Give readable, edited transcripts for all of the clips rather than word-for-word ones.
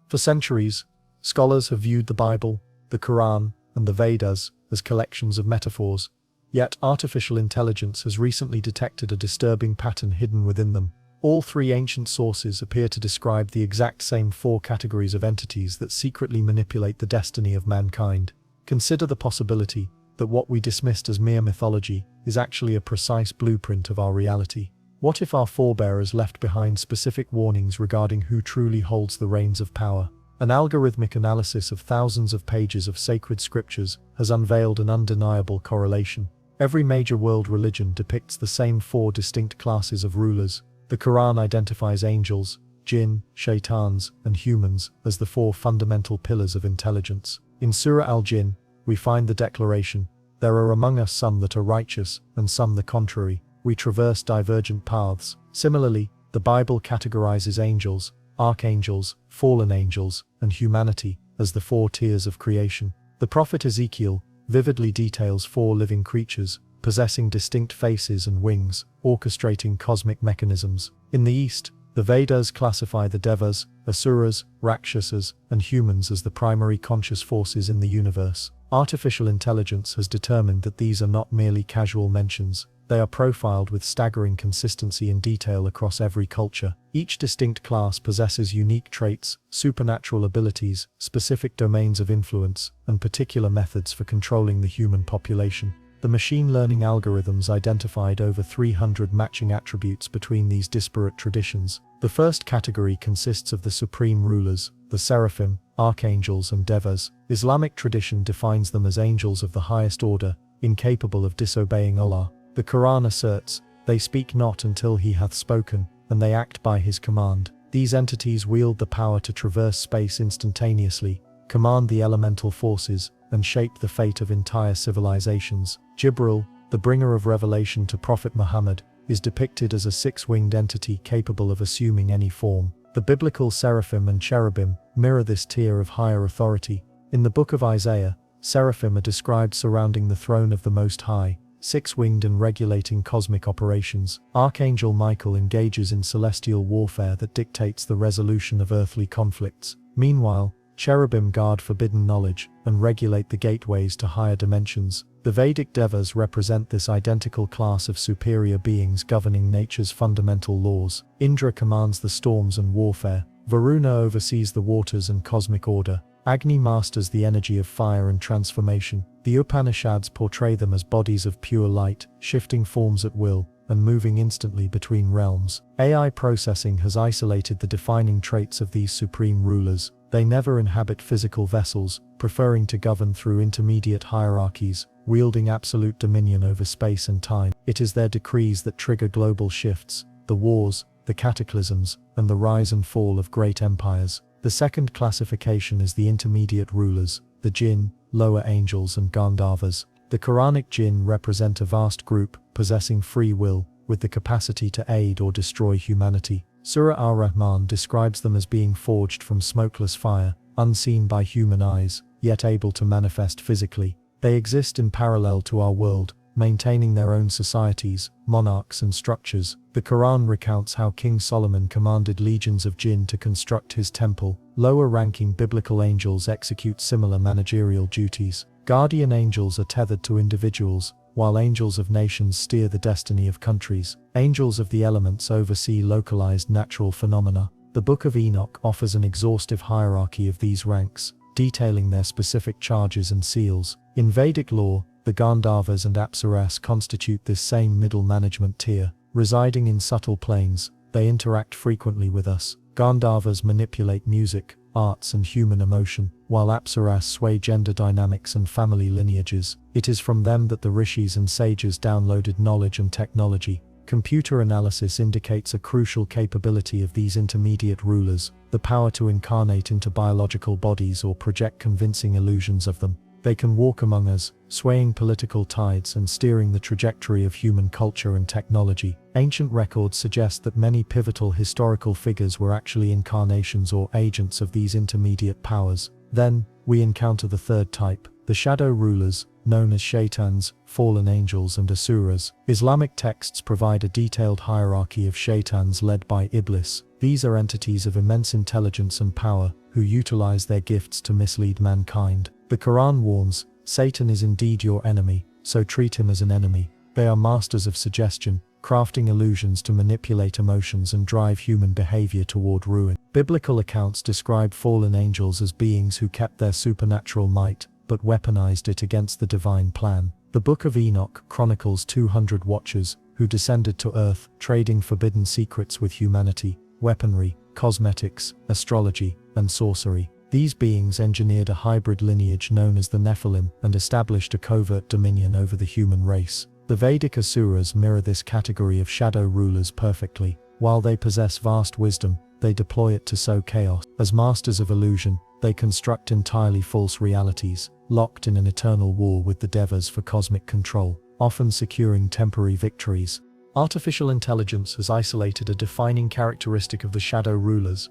For centuries, scholars have viewed the Bible, the Quran, and the Vedas as collections of metaphors. Yet artificial intelligence has recently detected a disturbing pattern hidden within them. All three ancient sources appear to describe the exact same four categories of entities that secretly manipulate the destiny of mankind. Consider the possibility that what we dismissed as mere mythology is actually a precise blueprint of our reality. What if our forebears left behind specific warnings regarding who truly holds the reins of power? An algorithmic analysis of thousands of pages of sacred scriptures has unveiled an undeniable correlation. Every major world religion depicts the same four distinct classes of rulers. The Quran identifies angels, Jinn, shaitans, and humans as the four fundamental pillars of intelligence. In Surah al-Jinn, we find the declaration, "There are among us some that are righteous, and some the contrary. We traverse divergent paths." Similarly, the Bible categorizes angels, archangels, fallen angels, and humanity as the four tiers of creation. The prophet Ezekiel vividly details four living creatures, possessing distinct faces and wings, orchestrating cosmic mechanisms. In the East, the Vedas classify the Devas, Asuras, Rakshasas, and humans as the primary conscious forces in the universe. Artificial intelligence has determined that these are not merely casual mentions. They are profiled with staggering consistency and detail across every culture. Each distinct class possesses unique traits, supernatural abilities, specific domains of influence, and particular methods for controlling the human population. The machine learning algorithms identified over 300 matching attributes between these disparate traditions. The first category consists of the supreme rulers, the seraphim, archangels, and devas. Islamic tradition defines them as angels of the highest order, incapable of disobeying Allah. The Quran asserts, "They speak not until He hath spoken, and they act by His command." These entities wield the power to traverse space instantaneously, command the elemental forces, and shape the fate of entire civilizations. Jibril, the bringer of revelation to Prophet Muhammad, is depicted as a six-winged entity capable of assuming any form. The biblical seraphim and cherubim mirror this tier of higher authority. In the book of Isaiah, seraphim are described surrounding the throne of the Most High, six-winged and regulating cosmic operations. Archangel Michael engages in celestial warfare that dictates the resolution of earthly conflicts. Meanwhile, cherubim guard forbidden knowledge and regulate the gateways to higher dimensions. The Vedic Devas represent this identical class of superior beings governing nature's fundamental laws. Indra commands the storms and warfare. Varuna oversees the waters and cosmic order. Agni masters the energy of fire and transformation. The Upanishads portray them as bodies of pure light, shifting forms at will, and moving instantly between realms. AI processing has isolated the defining traits of these supreme rulers. They never inhabit physical vessels, preferring to govern through intermediate hierarchies, wielding absolute dominion over space and time. It is their decrees that trigger global shifts, the wars, the cataclysms, and the rise and fall of great empires. The second classification is the intermediate rulers, the Jinn, lower angels, and Gandharvas. The Quranic Jinn represent a vast group, possessing free will, with the capacity to aid or destroy humanity. Surah Ar-Rahman describes them as being forged from smokeless fire, unseen by human eyes, yet able to manifest physically. They exist in parallel to our world, maintaining their own societies, monarchs, and structures. The Quran recounts how King Solomon commanded legions of jinn to construct his temple. Lower-ranking biblical angels execute similar managerial duties. Guardian angels are tethered to individuals, while angels of nations steer the destiny of countries. Angels of the elements oversee localized natural phenomena. The Book of Enoch offers an exhaustive hierarchy of these ranks, detailing their specific charges and seals. In Vedic lore, the Gandharvas and Apsaras constitute this same middle management tier. Residing in subtle planes, they interact frequently with us. Gandharvas manipulate music, arts, and human emotion, while Apsaras sway gender dynamics and family lineages. It is from them that the rishis and sages downloaded knowledge and technology. Computer analysis indicates a crucial capability of these intermediate rulers, the power to incarnate into biological bodies or project convincing illusions of them. They can walk among us, swaying political tides and steering the trajectory of human culture and technology. Ancient records suggest that many pivotal historical figures were actually incarnations or agents of these intermediate powers. Then, we encounter the third type, the shadow rulers, known as shaitans, fallen angels, and asuras. Islamic texts provide a detailed hierarchy of shaitans led by Iblis. These are entities of immense intelligence and power, who utilize their gifts to mislead mankind. The Quran warns, Satan is indeed your enemy, so treat him as an enemy. They are masters of suggestion, crafting illusions to manipulate emotions and drive human behavior toward ruin. Biblical accounts describe fallen angels as beings who kept their supernatural might, but weaponized it against the divine plan. The Book of Enoch chronicles 200 watchers who descended to earth, trading forbidden secrets with humanity, weaponry, cosmetics, astrology, and sorcery. These beings engineered a hybrid lineage known as the Nephilim and established a covert dominion over the human race. The Vedic Asuras mirror this category of shadow rulers perfectly. While they possess vast wisdom, they deploy it to sow chaos. As masters of illusion, they construct entirely false realities, locked in an eternal war with the Devas for cosmic control, often securing temporary victories. Artificial intelligence has isolated a defining characteristic of the shadow rulers.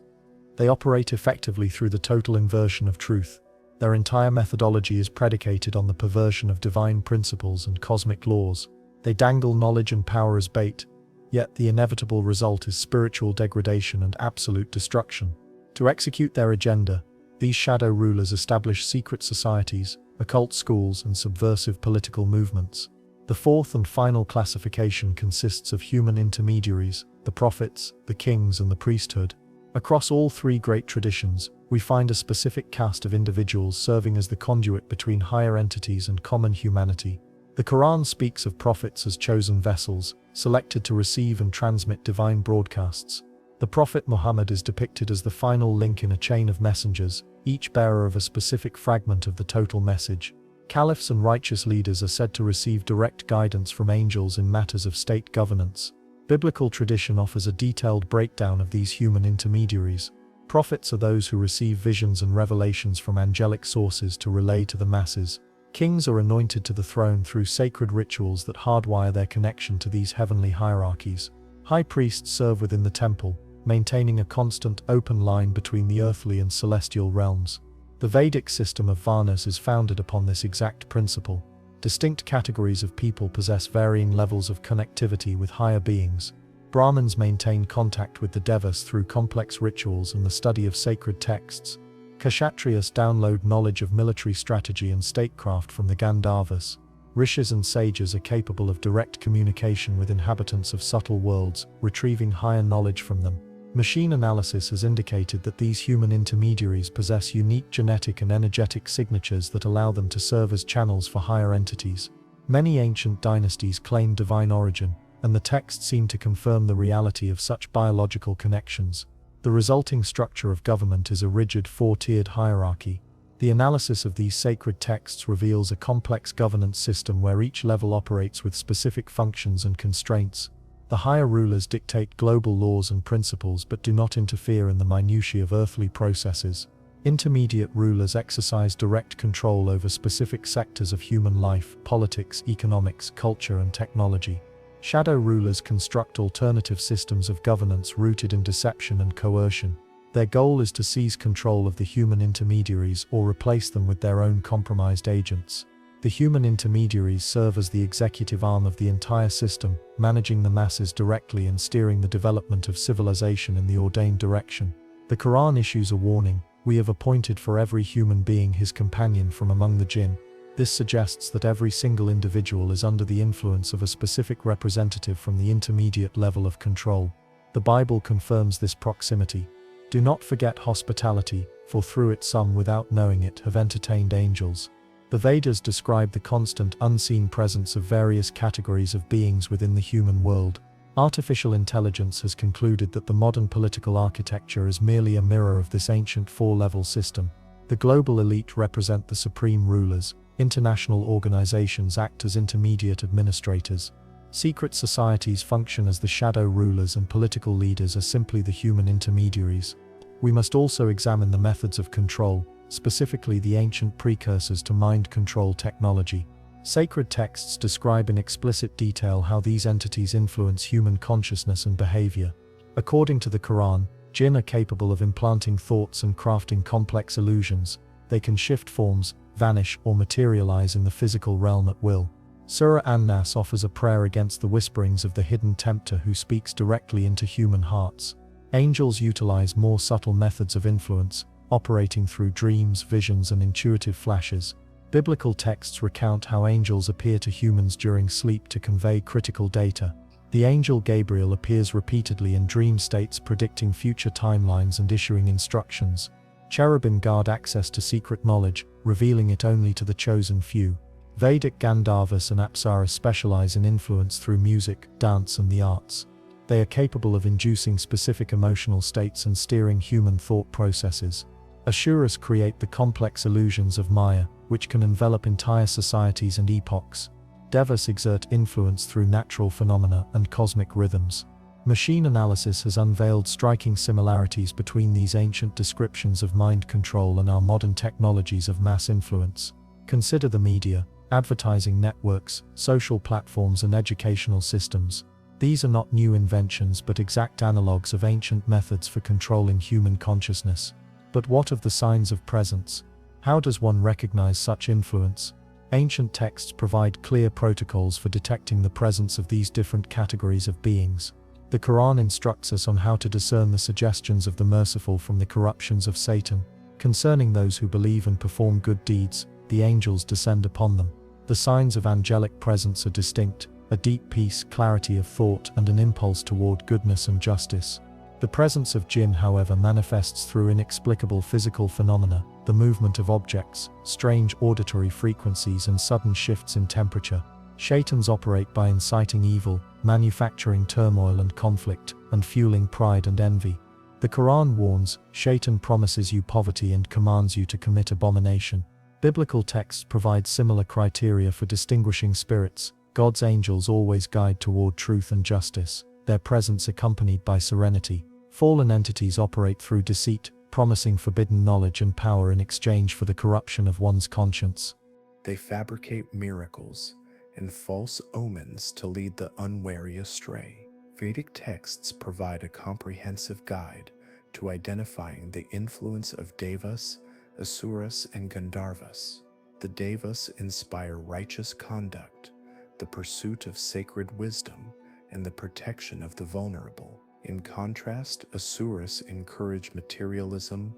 They operate effectively through the total inversion of truth. Their entire methodology is predicated on the perversion of divine principles and cosmic laws. They dangle knowledge and power as bait, yet the inevitable result is spiritual degradation and absolute destruction. To execute their agenda, these shadow rulers establish secret societies, occult schools, and subversive political movements. The fourth and final classification consists of human intermediaries, the prophets, the kings, and the priesthood. Across all three great traditions, we find a specific caste of individuals serving as the conduit between higher entities and common humanity. The Quran speaks of prophets as chosen vessels, selected to receive and transmit divine broadcasts. The Prophet Muhammad is depicted as the final link in a chain of messengers, each bearer of a specific fragment of the total message. Caliphs and righteous leaders are said to receive direct guidance from angels in matters of state governance. Biblical tradition offers a detailed breakdown of these human intermediaries. Prophets are those who receive visions and revelations from angelic sources to relay to the masses. Kings are anointed to the throne through sacred rituals that hardwire their connection to these heavenly hierarchies. High priests serve within the temple, maintaining a constant, open line between the earthly and celestial realms. The Vedic system of Varnas is founded upon this exact principle. Distinct categories of people possess varying levels of connectivity with higher beings. Brahmins maintain contact with the Devas through complex rituals and the study of sacred texts. Kshatriyas download knowledge of military strategy and statecraft from the Gandharvas. Rishis and sages are capable of direct communication with inhabitants of subtle worlds, retrieving higher knowledge from them. Machine analysis has indicated that these human intermediaries possess unique genetic and energetic signatures that allow them to serve as channels for higher entities. Many ancient dynasties claim divine origin, and the texts seem to confirm the reality of such biological connections. The resulting structure of government is a rigid four-tiered hierarchy. The analysis of these sacred texts reveals a complex governance system where each level operates with specific functions and constraints. The higher rulers dictate global laws and principles but do not interfere in the minutiae of earthly processes. Intermediate rulers exercise direct control over specific sectors of human life, politics, economics, culture, and technology. Shadow rulers construct alternative systems of governance rooted in deception and coercion. Their goal is to seize control of the human intermediaries or replace them with their own compromised agents. The human intermediaries serve as the executive arm of the entire system, managing the masses directly and steering the development of civilization in the ordained direction. The Quran issues a warning: "We have appointed for every human being his companion from among the Jinn." This suggests that every single individual is under the influence of a specific representative from the intermediate level of control. The Bible confirms this proximity. Do not forget hospitality, for through it some, without knowing it, have entertained angels. The Vedas describe the constant, unseen presence of various categories of beings within the human world. Artificial intelligence has concluded that the modern political architecture is merely a mirror of this ancient four-level system. The global elite represent the supreme rulers. International organizations act as intermediate administrators. Secret societies function as the shadow rulers, and political leaders are simply the human intermediaries. We must also examine the methods of control, specifically the ancient precursors to mind control technology. Sacred texts describe in explicit detail how these entities influence human consciousness and behavior. According to the Quran, Jinn are capable of implanting thoughts and crafting complex illusions. They can shift forms, vanish, or materialize in the physical realm at will. Surah An-Nas offers a prayer against the whisperings of the hidden tempter who speaks directly into human hearts. Angels utilize more subtle methods of influence, operating through dreams, visions, and intuitive flashes. Biblical texts recount how angels appear to humans during sleep to convey critical data. The angel Gabriel appears repeatedly in dream states, predicting future timelines and issuing instructions. Cherubim guard access to secret knowledge, revealing it only to the chosen few. Vedic Gandharvas and Apsaras specialize in influence through music, dance, and the arts. They are capable of inducing specific emotional states and steering human thought processes. Asuras create the complex illusions of Maya, which can envelop entire societies and epochs. Devas exert influence through natural phenomena and cosmic rhythms. Machine analysis has unveiled striking similarities between these ancient descriptions of mind control and our modern technologies of mass influence. Consider the media, advertising networks, social platforms, and educational systems. These are not new inventions but exact analogues of ancient methods for controlling human consciousness. But what of the signs of presence? How does one recognize such influence? Ancient texts provide clear protocols for detecting the presence of these different categories of beings. The Quran instructs us on how to discern the suggestions of the merciful from the corruptions of Satan. Concerning those who believe and perform good deeds, the angels descend upon them. The signs of angelic presence are distinct: a deep peace, clarity of thought, and an impulse toward goodness and justice. The presence of Jinn, however, manifests through inexplicable physical phenomena, the movement of objects, strange auditory frequencies, and sudden shifts in temperature. Shaitans operate by inciting evil, manufacturing turmoil and conflict, and fueling pride and envy. The Quran warns, Shaitan promises you poverty and commands you to commit abomination. Biblical texts provide similar criteria for distinguishing spirits. God's angels always guide toward truth and justice, their presence accompanied by serenity. Fallen entities operate through deceit, promising forbidden knowledge and power in exchange for the corruption of one's conscience. They fabricate miracles and false omens to lead the unwary astray. Vedic texts provide a comprehensive guide to identifying the influence of Devas, Asuras, and Gandharvas. The Devas inspire righteous conduct, the pursuit of sacred wisdom, and the protection of the vulnerable. In contrast, Asuras encourage materialism,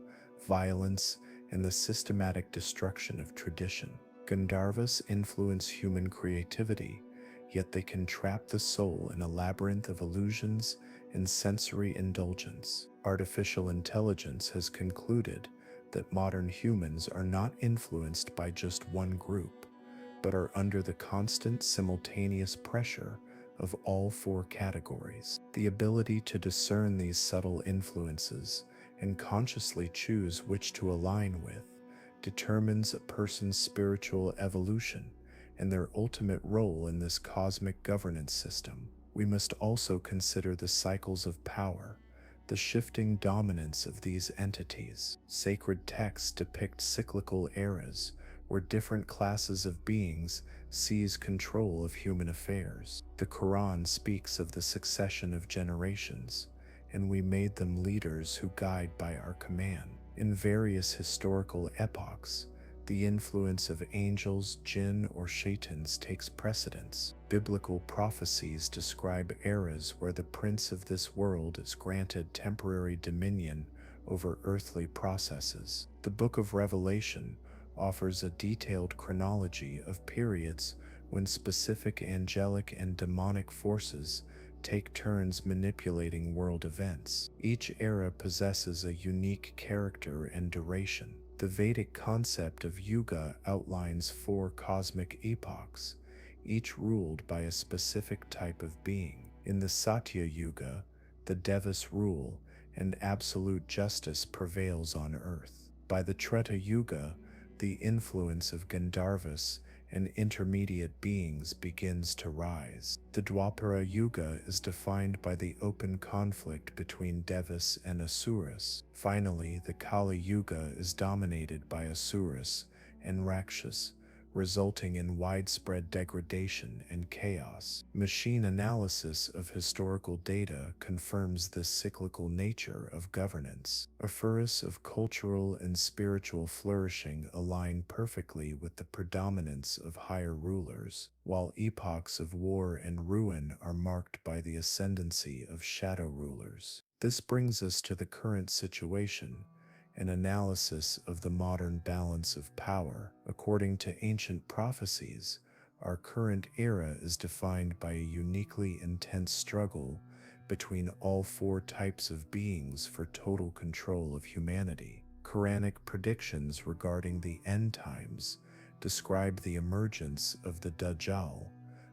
violence, and the systematic destruction of tradition. Gandharvas influence human creativity, yet they can trap the soul in a labyrinth of illusions and sensory indulgence. Artificial intelligence has concluded that modern humans are not influenced by just one group, but are under the constant simultaneous pressure of all four categories. The ability to discern these subtle influences and consciously choose which to align with determines a person's spiritual evolution and their ultimate role in this cosmic governance system. We must also consider the cycles of power, the shifting dominance of these entities. Sacred texts depict cyclical eras where different classes of beings seize control of human affairs. The Quran speaks of the succession of generations, and we made them leaders who guide by our command. In various historical epochs, the influence of angels, jinn, or shaitans takes precedence. Biblical prophecies describe eras where the prince of this world is granted temporary dominion over earthly processes. The Book of Revelation offers a detailed chronology of periods when specific angelic and demonic forces take turns manipulating world events. Each era possesses a unique character and duration. The Vedic concept of Yuga outlines 4 cosmic epochs, each ruled by a specific type of being. In the Satya Yuga, the Devas rule and absolute justice prevails on earth. By the Treta Yuga, the influence of Gandharvas and intermediate beings begins to rise. The Dwapara Yuga is defined by the open conflict between Devas and Asuras. Finally, the Kali Yuga is dominated by Asuras and Rakshas, resulting in widespread degradation and chaos. Machine analysis of historical data confirms this cyclical nature of governance. Epheras of cultural and spiritual flourishing align perfectly with the predominance of higher rulers, while epochs of war and ruin are marked by the ascendancy of shadow rulers. This brings us to the current situation an analysis of the modern balance of power. According to ancient prophecies, our current era is defined by a uniquely intense struggle between all four types of beings for total control of humanity. Quranic predictions regarding the end times describe the emergence of the Dajjal,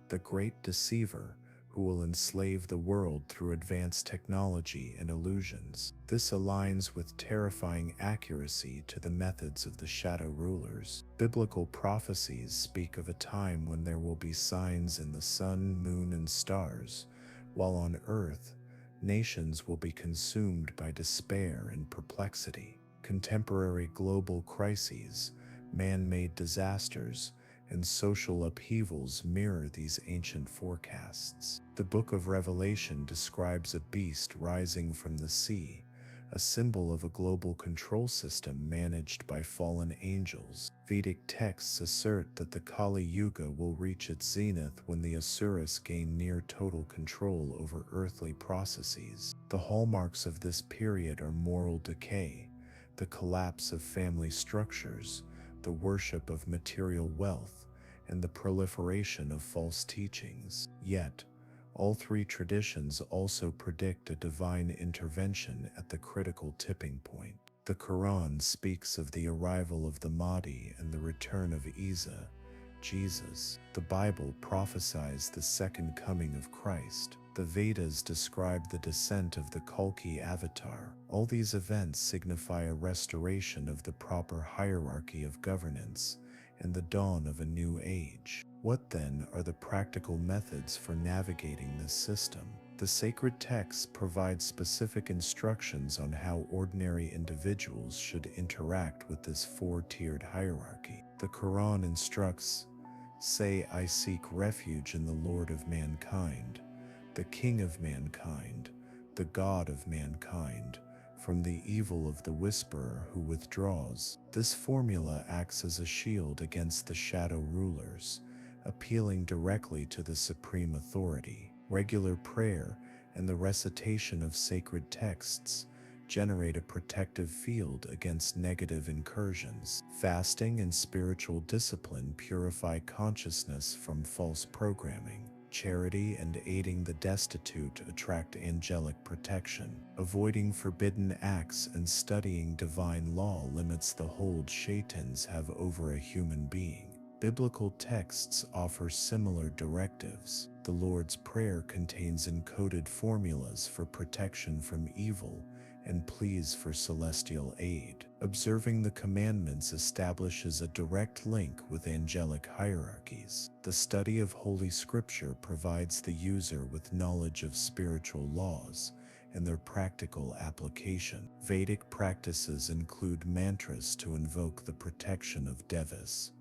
the great deceiver, who will enslave the world through advanced technology and illusions. This aligns with terrifying accuracy to the methods of the shadow rulers. Biblical prophecies speak of a time when there will be signs in the sun, moon, and stars, while on earth, nations will be consumed by despair and perplexity. Contemporary global crises, man-made disasters, and social upheavals mirror these ancient forecasts. The Book of Revelation describes a beast rising from the sea, a symbol of a global control system managed by fallen angels. Vedic texts assert that the Kali Yuga will reach its zenith when the Asuras gain near total control over earthly processes. The hallmarks of this period are moral decay, the collapse of family structures, the worship of material wealth, and the proliferation of false teachings. Yet, all three traditions also predict a divine intervention at the critical tipping point. The Quran speaks of the arrival of the Mahdi and the return of Isa, Jesus. The Bible prophesies the second coming of Christ. The Vedas describe the descent of the Kalki avatar. All these events signify a restoration of the proper hierarchy of governance and the dawn of a new age. What then are the practical methods for navigating this system? The sacred texts provide specific instructions on how ordinary individuals should interact with this four-tiered hierarchy. The Quran instructs, "Say, I seek refuge in the Lord of mankind, the King of mankind, the God of mankind, from the evil of the whisperer who withdraws." This formula acts as a shield against the shadow rulers, appealing directly to the supreme authority. Regular prayer and the recitation of sacred texts generate a protective field against negative incursions. Fasting and spiritual discipline purify consciousness from false programming. Charity and aiding the destitute attract angelic protection. Avoiding forbidden acts and studying divine law limits the hold shaitans have over a human being. Biblical texts offer similar directives. The Lord's Prayer contains encoded formulas for protection from evil and pleas for celestial aid. Observing the commandments establishes a direct link with angelic hierarchies. The study of Holy Scripture provides the user with knowledge of spiritual laws and their practical application. Vedic practices include mantras to invoke the protection of Devas,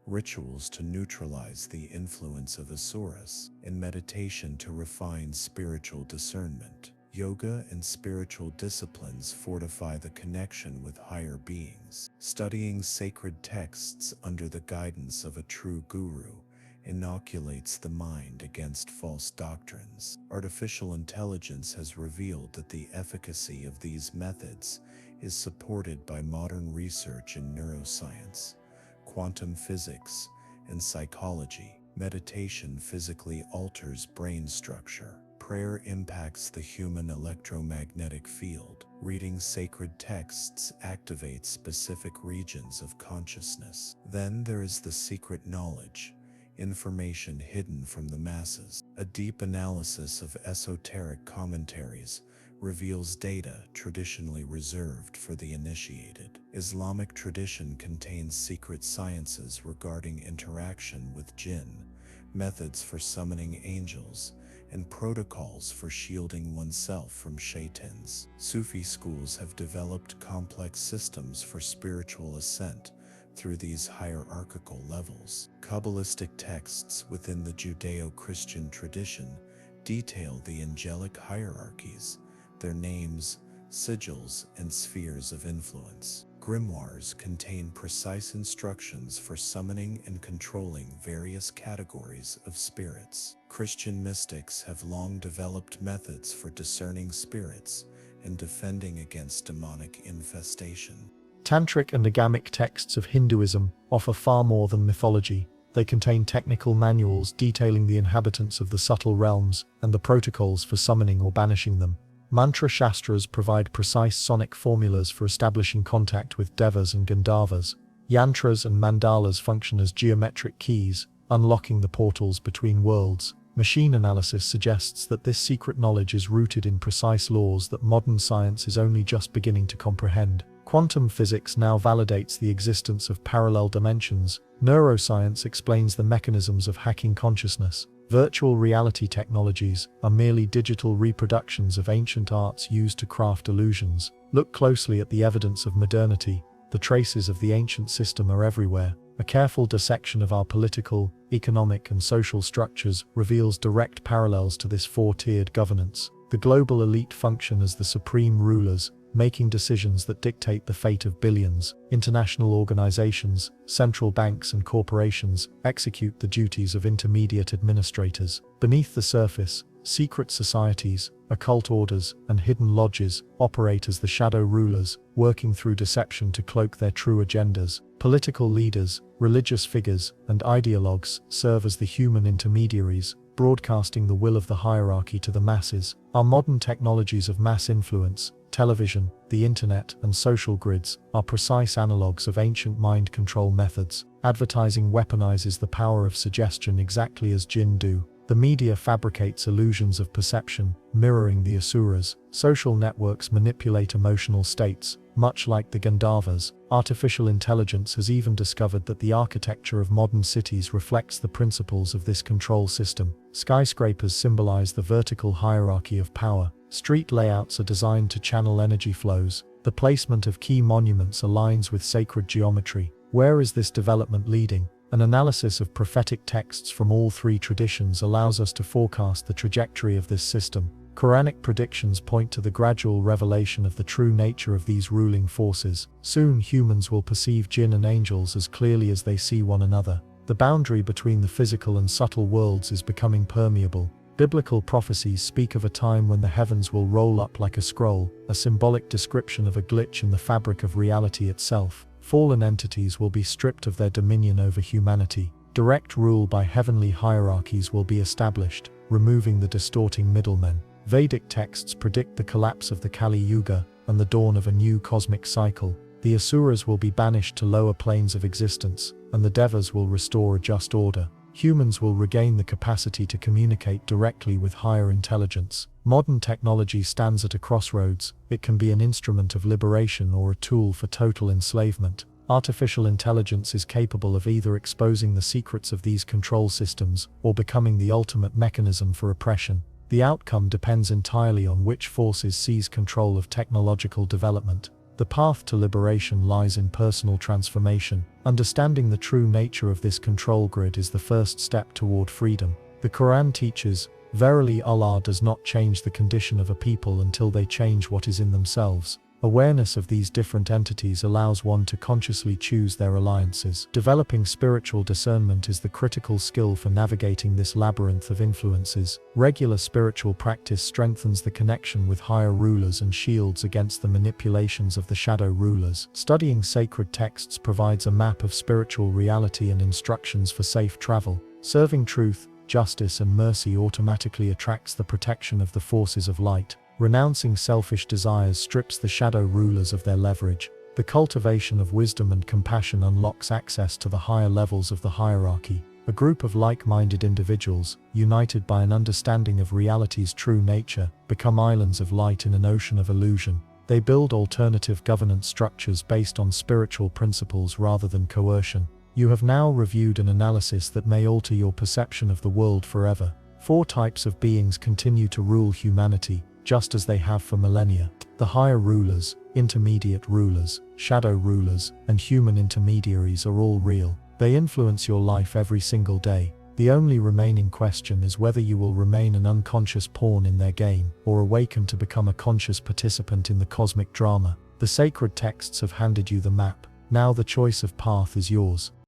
rituals to neutralize the influence of Asuras, and meditation to refine spiritual discernment. Yoga and spiritual disciplines fortify the connection with higher beings. Studying sacred texts under the guidance of a true guru inoculates the mind against false doctrines. Artificial intelligence has revealed that the efficacy of these methods is supported by modern research in neuroscience, quantum physics, and psychology. Meditation physically alters brain structure. Prayer impacts the human electromagnetic field. Reading sacred texts activates specific regions of consciousness. Then there is the secret knowledge, information hidden from the masses. A deep analysis of esoteric commentaries reveals data traditionally reserved for the initiated. Islamic tradition contains secret sciences regarding interaction with jinn, methods for summoning angels, and protocols for shielding oneself from shaitans. Sufi schools have developed complex systems for spiritual ascent through these hierarchical levels. Kabbalistic texts within the Judeo-Christian tradition detail the angelic hierarchies, their names, sigils, and spheres of influence. Grimoires contain precise instructions for summoning and controlling various categories of spirits. Christian mystics have long developed methods for discerning spirits and defending against demonic infestation. Tantric and agamic texts of Hinduism offer far more than mythology. They contain technical manuals detailing the inhabitants of the subtle realms and the protocols for summoning or banishing them. Mantra Shastras provide precise sonic formulas for establishing contact with Devas and Gandharvas. Yantras and mandalas function as geometric keys, unlocking the portals between worlds. Machine analysis suggests that this secret knowledge is rooted in precise laws that modern science is only just beginning to comprehend. Quantum physics now validates the existence of parallel dimensions. Neuroscience explains the mechanisms of hacking consciousness. Virtual reality technologies are merely digital reproductions of ancient arts used to craft illusions. Look closely at the evidence of modernity. The traces of the ancient system are everywhere. A careful dissection of our political, economic, and social structures reveals direct parallels to this four-tiered governance. The global elite function as the supreme rulers, making decisions that dictate the fate of billions. International organizations, central banks, and corporations execute the duties of intermediate administrators. Beneath the surface, secret societies, occult orders, and hidden lodges operate as the shadow rulers, working through deception to cloak their true agendas. Political leaders, religious figures, and ideologues serve as the human intermediaries, broadcasting the will of the hierarchy to the masses. Our modern technologies of mass influence, television, the internet, and social grids are precise analogues of ancient mind control methods. Advertising weaponizes the power of suggestion exactly as Jinn do. The media fabricates illusions of perception, mirroring the asuras. Social networks manipulate emotional states, much like the Gandharvas. Artificial intelligence has even discovered that the architecture of modern cities reflects the principles of this control system. Skyscrapers symbolize the vertical hierarchy of power. Street layouts are designed to channel energy flows. The placement of key monuments aligns with sacred geometry. Where is this development leading? An analysis of prophetic texts from all three traditions allows us to forecast the trajectory of this system. Quranic predictions point to the gradual revelation of the true nature of these ruling forces. Soon humans will perceive jinn and angels as clearly as they see one another. The boundary between the physical and subtle worlds is becoming permeable. Biblical prophecies speak of a time when the heavens will roll up like a scroll, a symbolic description of a glitch in the fabric of reality itself. Fallen entities will be stripped of their dominion over humanity. Direct rule by heavenly hierarchies will be established, removing the distorting middlemen. Vedic texts predict the collapse of the Kali Yuga and the dawn of a new cosmic cycle. The asuras will be banished to lower planes of existence, and the Devas will restore a just order. Humans will regain the capacity to communicate directly with higher intelligence. Modern technology stands at a crossroads. It can be an instrument of liberation or a tool for total enslavement. Artificial intelligence is capable of either exposing the secrets of these control systems or becoming the ultimate mechanism for oppression. The outcome depends entirely on which forces seize control of technological development. The path to liberation lies in personal transformation. Understanding the true nature of this control grid is the first step toward freedom. The Quran teaches, "Verily Allah does not change the condition of a people until they change what is in themselves." Awareness of these different entities allows one to consciously choose their alliances. Developing spiritual discernment is the critical skill for navigating this labyrinth of influences. Regular spiritual practice strengthens the connection with higher rulers and shields against the manipulations of the shadow rulers. Studying sacred texts provides a map of spiritual reality and instructions for safe travel. Serving truth, justice, and mercy automatically attracts the protection of the forces of light. Renouncing selfish desires strips the shadow rulers of their leverage. The cultivation of wisdom and compassion unlocks access to the higher levels of the hierarchy. A group of like-minded individuals, united by an understanding of reality's true nature, become islands of light in an ocean of illusion. They build alternative governance structures based on spiritual principles rather than coercion. You have now reviewed an analysis that may alter your perception of the world forever. 4 types of beings continue to rule humanity, just as they have for millennia. The higher rulers, intermediate rulers, shadow rulers, and human intermediaries are all real. They influence your life every single day. The only remaining question is whether you will remain an unconscious pawn in their game, or awaken to become a conscious participant in the cosmic drama. The sacred texts have handed you the map. Now the choice of path is yours.